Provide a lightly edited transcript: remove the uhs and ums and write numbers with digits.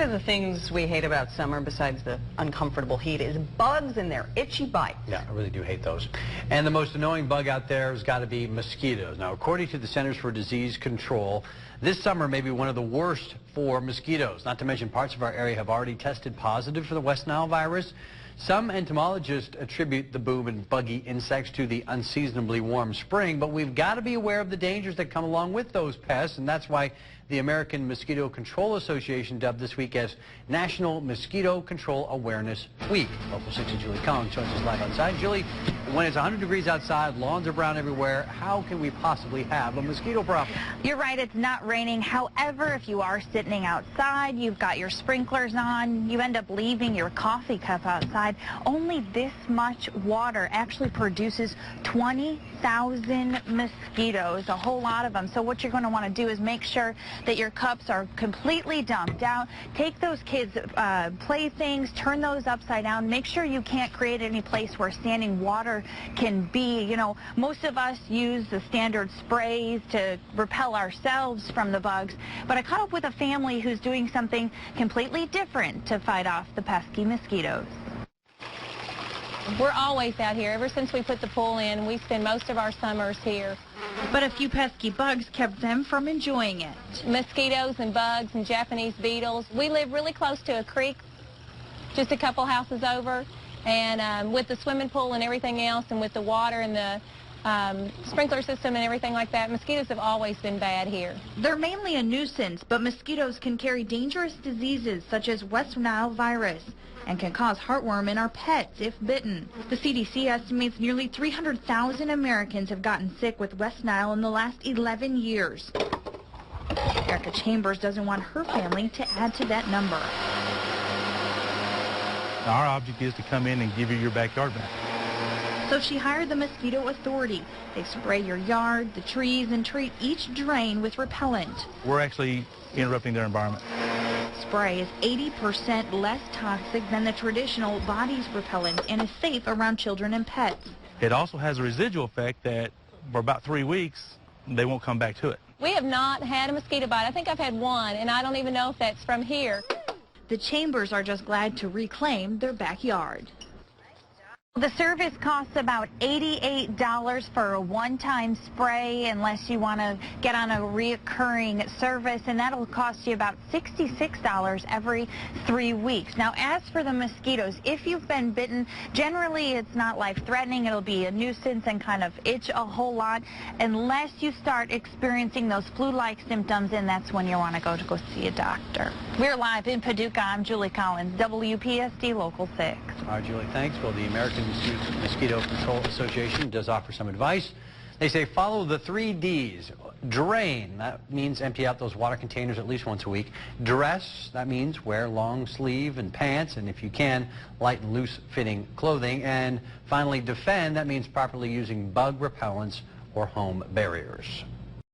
of the things we hate about summer, besides the uncomfortable heat, is bugs and their itchy bites. Yeah, I really do hate those. And the most annoying bug out there has got to be mosquitoes. Now, according to the Centers for Disease Control, this summer may be one of the worst for mosquitoes. Not to mention parts of our area have already tested positive for the West Nile virus. Some entomologists attribute the boom in buggy insects to the unseasonably warm spring, but we've got to be aware of the dangers that come along with those pests, and that's why the American Mosquito Control Association dubbed this week as National Mosquito Control Awareness Week. Local 6's Julie Collins joins us live outside. Julie, when it's 100 degrees outside, lawns are brown everywhere, how can we possibly have a mosquito problem? You're right, it's not raining. However, if you are sitting outside, you've got your sprinklers on, you end up leaving your coffee cup outside, only this much water actually produces 20,000 mosquitoes, a whole lot of them. So what you're going to want to do is make sure that your cups are completely dumped out. Take those kids' playthings, turn those upside down. Make sure you can't create any place where standing water can be. You know, most of us use the standard sprays to repel ourselves from the bugs, but I caught up with a family who's doing something completely different to fight off the pesky mosquitoes. We're always out here. Ever since we put the pool in, we spend most of our summers here. But a few pesky bugs kept them from enjoying it. Mosquitoes and bugs and Japanese beetles. We live really close to a creek, just a couple houses over, and with the swimming pool and everything else, and with the water and the sprinkler system and everything like that, mosquitoes have always been bad here. They're mainly a nuisance, but mosquitoes can carry dangerous diseases such as West Nile virus and can cause heartworm in our pets if bitten. The CDC estimates nearly 300,000 Americans have gotten sick with West Nile in the last 11 years. Erica Chambers doesn't want her family to add to that number. Our object is to come in and give you your backyard back. So she hired the Mosquito Authority. They spray your yard, the trees, and treat each drain with repellent. We're actually interrupting their environment. Spray is 80% less toxic than the traditional body's repellent and is safe around children and pets. It also has a residual effect that for about 3 weeks, they won't come back to it. We have not had a mosquito bite. I think I've had one, and I don't even know if that's from here. The Chambers are just glad to reclaim their backyard. The service costs about $88 for a one-time spray unless you want to get on a reoccurring service, and that'll cost you about $66 every 3 weeks. Now, as for the mosquitoes, if you've been bitten, generally it's not life-threatening. It'll be a nuisance and kind of itch a whole lot unless you start experiencing those flu-like symptoms, and that's when you want to go see a doctor. We're live in Paducah. I'm Julie Collins, WPSD Local 6. All right, Julie, thanks. Well, the American Mosquito Control Association does offer some advice. They say follow the 3 Ds. Drain, that means empty out those water containers at least once a week. Dress, that means wear long sleeve and pants, and if you can, light and loose fitting clothing. And finally, defend, that means properly using bug repellents or home barriers.